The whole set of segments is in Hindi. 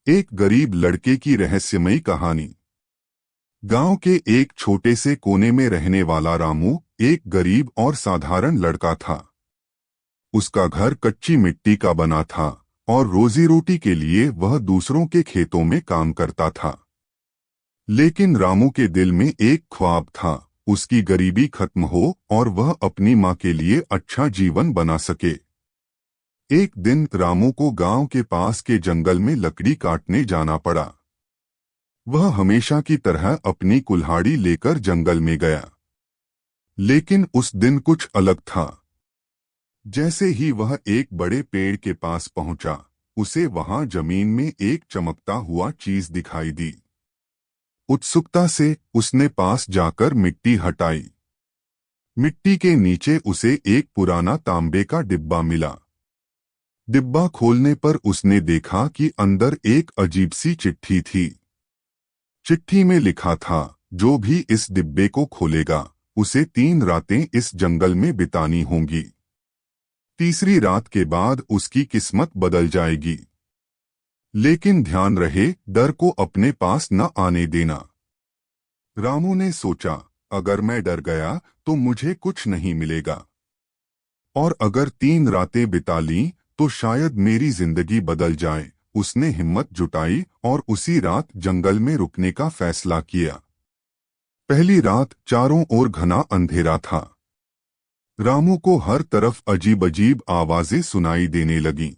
एक गरीब लड़के की रहस्यमयी कहानी। गांव के एक छोटे से कोने में रहने वाला रामू एक गरीब और साधारण लड़का था। उसका घर कच्ची मिट्टी का बना था और रोजी रोटी के लिए वह दूसरों के खेतों में काम करता था। लेकिन रामू के दिल में एक ख्वाब था, उसकी गरीबी खत्म हो और वह अपनी माँ के लिए अच्छा जीवन बना सके। एक दिन रामू को गांव के पास के जंगल में लकड़ी काटने जाना पड़ा। वह हमेशा की तरह अपनी कुल्हाड़ी लेकर जंगल में गया, लेकिन उस दिन कुछ अलग था। जैसे ही वह एक बड़े पेड़ के पास पहुंचा, उसे वहां जमीन में एक चमकता हुआ चीज दिखाई दी। उत्सुकता से उसने पास जाकर मिट्टी हटाई। मिट्टी के नीचे उसे एक पुराना तांबे का डिब्बा मिला। डिब्बा खोलने पर उसने देखा कि अंदर एक अजीब सी चिट्ठी थी। चिट्ठी में लिखा था, जो भी इस डिब्बे को खोलेगा उसे 3 रातें इस जंगल में बितानी होंगी। तीसरी रात के बाद उसकी किस्मत बदल जाएगी। लेकिन ध्यान रहे, डर को अपने पास न आने देना। रामू ने सोचा, अगर मैं डर गया तो मुझे कुछ नहीं मिलेगा, और अगर 3 रातें बिता लीं तो शायद मेरी जिंदगी बदल जाए। उसने हिम्मत जुटाई और उसी रात जंगल में रुकने का फैसला किया। पहली रात चारों ओर घना अंधेरा था। रामू को हर तरफ अजीब अजीब आवाजें सुनाई देने लगीं।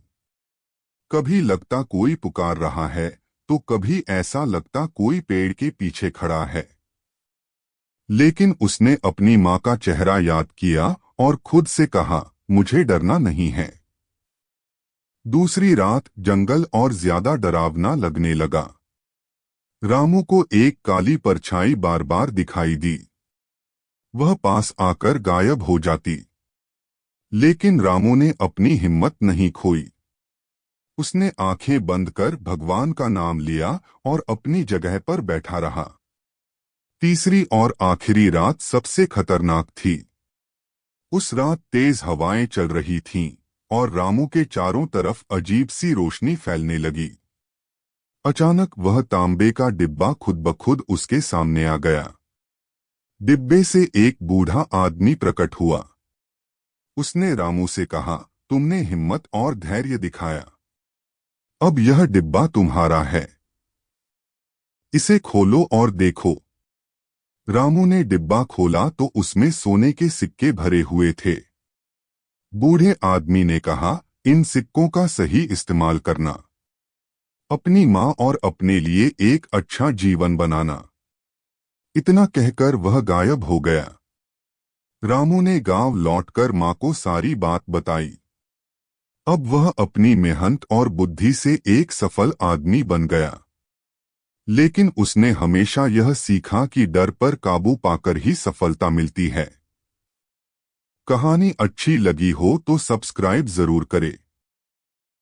कभी लगता कोई पुकार रहा है तो कभी ऐसा लगता कोई पेड़ के पीछे खड़ा है। लेकिन उसने अपनी माँ का चेहरा याद किया और खुद से कहा, मुझे डरना नहीं है। दूसरी रात जंगल और ज्यादा डरावना लगने लगा। रामू को एक काली परछाई बार बार दिखाई दी। वह पास आकर गायब हो जाती। लेकिन रामू ने अपनी हिम्मत नहीं खोई। उसने आंखें बंद कर भगवान का नाम लिया और अपनी जगह पर बैठा रहा। तीसरी और आखिरी रात सबसे खतरनाक थी। उस रात तेज हवाएं चल रही थीं और रामू के चारों तरफ अजीब सी रोशनी फैलने लगी। अचानक वह तांबे का डिब्बा खुद ब खुद उसके सामने आ गया। डिब्बे से एक बूढ़ा आदमी प्रकट हुआ। उसने रामू से कहा, तुमने हिम्मत और धैर्य दिखाया। अब यह डिब्बा तुम्हारा है। इसे खोलो और देखो। रामू ने डिब्बा खोला तो उसमें सोने के सिक्के भरे हुए थे। बूढ़े आदमी ने कहा, इन सिक्कों का सही इस्तेमाल करना, अपनी माँ और अपने लिए एक अच्छा जीवन बनाना। इतना कहकर वह गायब हो गया। रामू ने गांव लौटकर माँ को सारी बात बताई। अब वह अपनी मेहनत और बुद्धि से एक सफल आदमी बन गया। लेकिन उसने हमेशा यह सीखा कि डर पर काबू पाकर ही सफलता मिलती है। कहानी अच्छी लगी हो तो सब्सक्राइब जरूर करें।